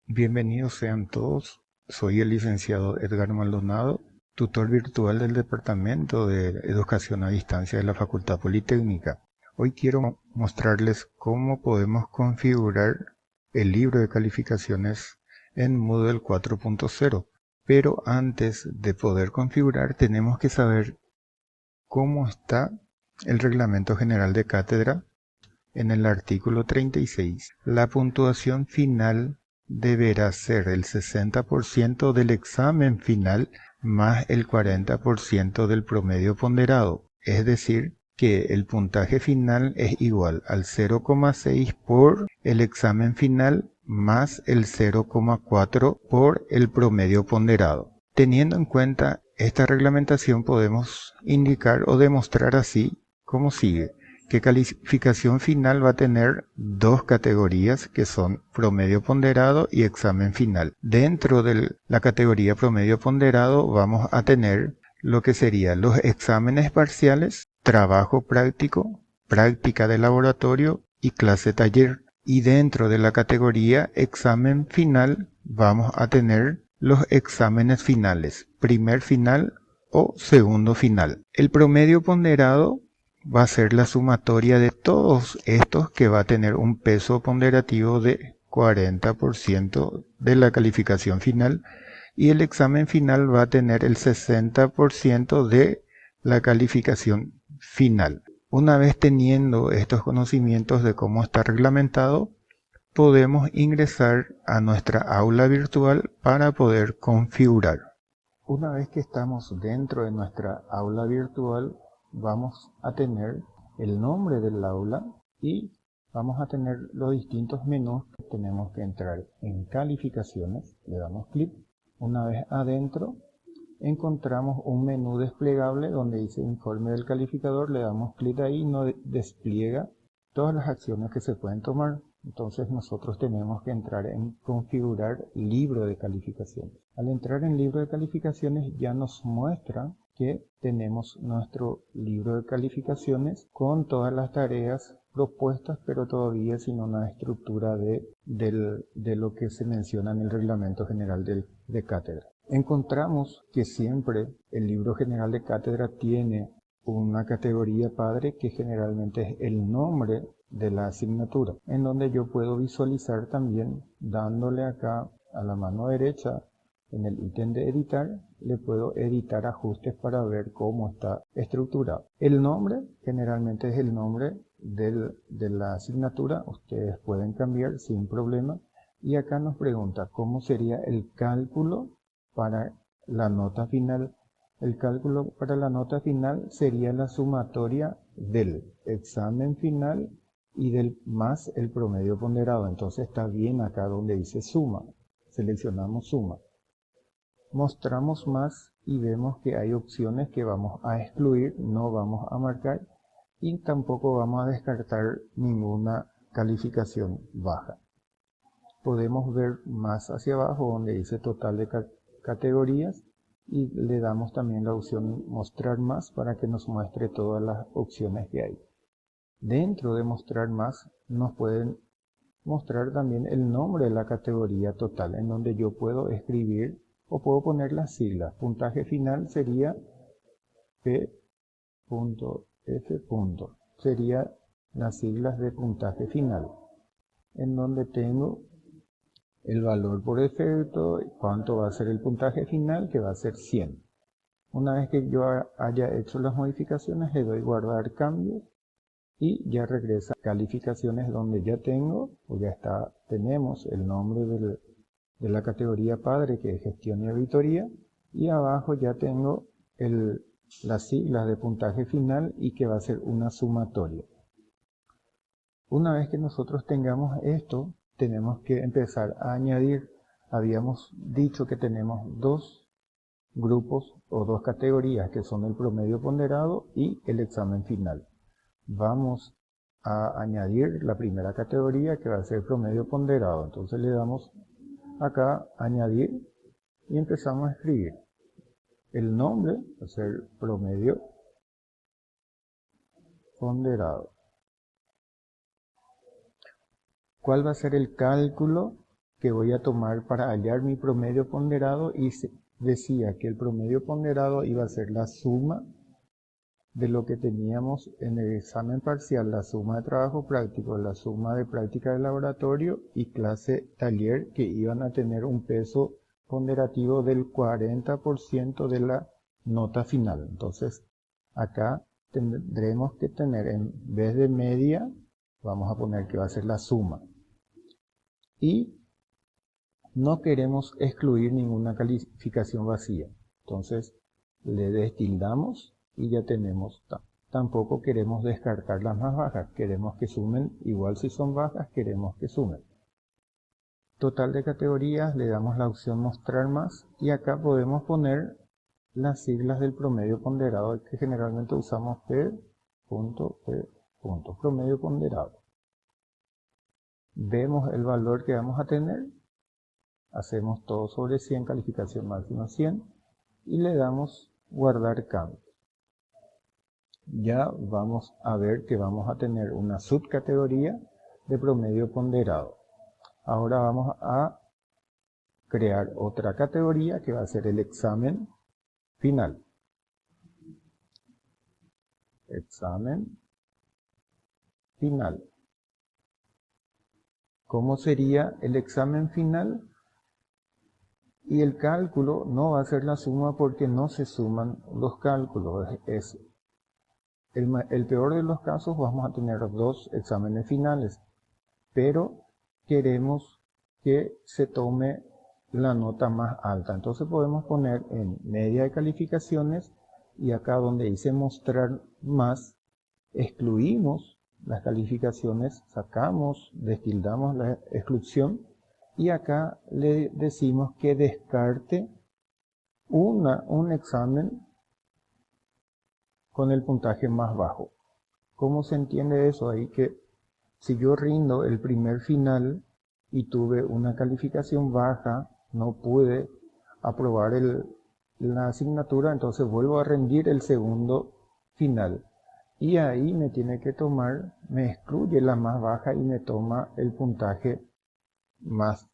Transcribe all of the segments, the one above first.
Bienvenidos sean todos, soy el licenciado Edgar Maldonado, tutor virtual del Departamento de Educación a Distancia de la Facultad Politécnica. Hoy quiero mostrarles cómo podemos configurar el libro de calificaciones en Moodle 4.0. Pero antes de poder configurar tenemos que saber cómo está el Reglamento General de Cátedra en el artículo 36. La puntuación final deberá ser el 60% del examen final más el 40% del promedio ponderado. Es decir, que el puntaje final es igual al 0,6 por el examen final más el 0,4 por el promedio ponderado. Teniendo en cuenta esta reglamentación podemos indicar o demostrar así como sigue, que calificación final va a tener dos categorías que son promedio ponderado y examen final. Dentro de la categoría promedio ponderado vamos a tener lo que serían los exámenes parciales, trabajo práctico, práctica de laboratorio y clase taller. Y dentro de la categoría examen final vamos a tener los exámenes finales, primer final o segundo final. El promedio ponderado va a ser la sumatoria de todos estos, que va a tener un peso ponderativo de 40% de la calificación final, y el examen final va a tener el 60% de la calificación final. Una vez teniendo estos conocimientos de cómo está reglamentado, podemos ingresar a nuestra aula virtual para poder configurar. Una vez que estamos dentro de nuestra aula virtual, vamos a tener el nombre del aula y vamos a tener los distintos menús. Tenemos que entrar en calificaciones, le damos clic. Una vez adentro, encontramos un menú desplegable donde dice informe del calificador, le damos clic ahí y nos despliega todas las acciones que se pueden tomar. Entonces nosotros tenemos que entrar en configurar libro de calificaciones. Al entrar en libro de calificaciones ya nos muestra que tenemos nuestro libro de calificaciones con todas las tareas propuestas, pero todavía sin una estructura de lo que se menciona en el Reglamento General de Cátedra. Encontramos que siempre el libro general de cátedra tiene una categoría padre que generalmente es el nombre de la asignatura, en donde yo puedo visualizar también dándole acá a la mano derecha en el ítem de editar, le puedo editar ajustes para ver cómo está estructurado. El nombre generalmente es el nombre de la asignatura, ustedes pueden cambiar sin problema, y acá nos pregunta cómo sería el cálculo para la nota final. El cálculo para la nota final sería la sumatoria del examen final y del más el promedio ponderado. Entonces está bien acá donde dice suma. Seleccionamos suma. Mostramos más y vemos que hay opciones que vamos a excluir, no vamos a marcar, y tampoco vamos a descartar ninguna calificación baja. Podemos ver más hacia abajo donde dice total de categorías y le damos también la opción mostrar más para que nos muestre todas las opciones que hay. Dentro de mostrar más nos pueden mostrar también el nombre de la categoría total, en donde yo puedo escribir o puedo poner las siglas. Puntaje final sería P.F. Sería las siglas de puntaje final, en donde tengo el valor por defecto, cuánto va a ser el puntaje final, que va a ser 100. Una vez que yo haya hecho las modificaciones, le doy guardar cambios y ya regresa a calificaciones, donde ya tengo o ya tenemos el nombre de la categoría padre, que es gestión y auditoría, y abajo ya tengo las siglas de puntaje final y que va a ser una sumatoria. Una vez que nosotros tengamos esto, tenemos que empezar a añadir. Habíamos dicho que tenemos dos grupos o dos categorías, que son el promedio ponderado y el examen final. Vamos a añadir la primera categoría, que va a ser promedio ponderado. Entonces le damos acá añadir y empezamos a escribir. El nombre va a ser promedio ponderado. ¿Cuál va a ser el cálculo que voy a tomar para hallar mi promedio ponderado? Y decía que el promedio ponderado iba a ser la suma de lo que teníamos en el examen parcial, la suma de trabajo práctico, la suma de práctica de laboratorio y clase taller, que iban a tener un peso ponderativo del 40% de la nota final. Entonces, acá tendremos que tener, en vez de media, vamos a poner que va a ser la suma. Y no queremos excluir ninguna calificación vacía. Entonces, le destildamos y ya tenemos. Tampoco queremos descartar las más bajas. Queremos que sumen. Igual si son bajas, queremos que sumen. Total de categorías, le damos la opción mostrar más. Y acá podemos poner las siglas del promedio ponderado, que generalmente usamos P. Promedio ponderado. Vemos el valor que vamos a tener. Hacemos todo sobre 100, calificación máxima 100, y le damos guardar cambio. Ya vamos a ver que vamos a tener una subcategoría de promedio ponderado. Ahora vamos a crear otra categoría que va a ser el examen final. Examen final. ¿Cómo sería el examen final? Y el cálculo no va a ser la suma porque no se suman los cálculos. Es el peor de los casos, vamos a tener dos exámenes finales, pero queremos que se tome la nota más alta. Entonces podemos poner en media de calificaciones, y acá donde dice mostrar más, excluimos las calificaciones, sacamos, destildamos la exclusión, y acá le decimos que descarte un examen con el puntaje más bajo. ¿Cómo se entiende eso? Ahí que si yo rindo el primer final y tuve una calificación baja, no pude aprobar la asignatura, entonces vuelvo a rendir el segundo final. Y ahí me tiene que tomar, me excluye la más baja y me toma el puntaje más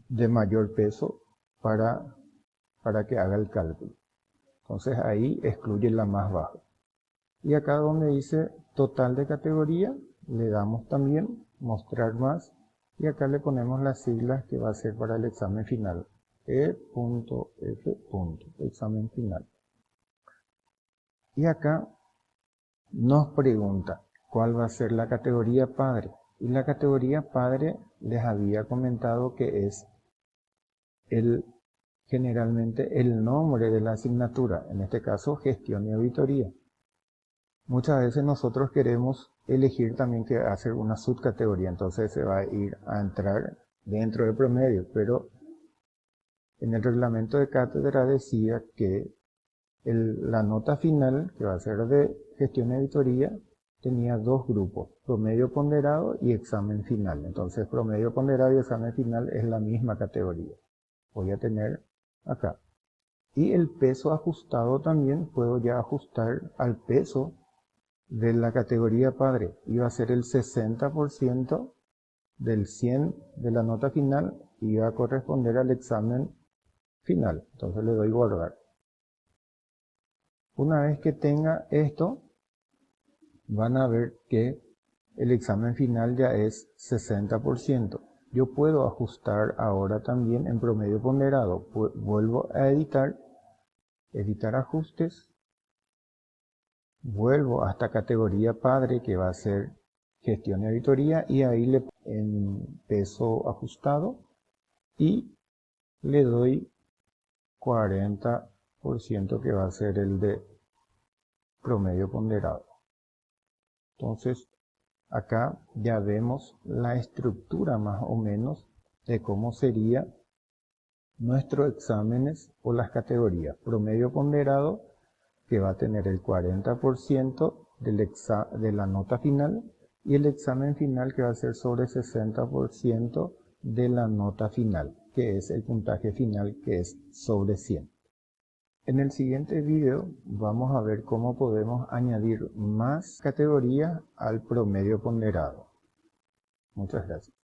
de mayor peso para que haga el cálculo. Entonces ahí excluye la más baja. Y acá donde dice total de categoría, le damos también mostrar más, y acá le ponemos las siglas que va a ser para el examen final. E.F. Examen final. Y acá nos pregunta cuál va a ser la categoría padre. Y la categoría padre les había comentado que es generalmente el nombre de la asignatura, en este caso gestión y auditoría. Muchas veces nosotros queremos elegir también que hacer una subcategoría, entonces se va a ir a entrar dentro del promedio, pero en el reglamento de cátedra decía que la nota final, que va a ser de gestión y auditoría, tenía dos grupos, promedio ponderado y examen final. Entonces promedio ponderado y examen final es la misma categoría. Voy a tener acá. Y el peso ajustado también puedo ya ajustar al peso de la categoría padre. Iba a ser el 60% del 100 de la nota final, iba a corresponder al examen final. Entonces le doy guardar. Una vez que tenga esto, van a ver que el examen final ya es 60%. Yo puedo ajustar ahora también en promedio ponderado. Vuelvo a editar ajustes, vuelvo hasta categoría padre, que va a ser gestión y auditoría, y ahí le pongo en peso ajustado y le doy 40%, que va a ser el de promedio ponderado. Entonces acá ya vemos la estructura más o menos de cómo sería nuestros exámenes o las categorías. Promedio ponderado, que va a tener el 40% de la nota final, y el examen final, que va a ser sobre 60% de la nota final, que es el puntaje final, que es sobre 100. En el siguiente video vamos a ver cómo podemos añadir más categorías al promedio ponderado. Muchas gracias.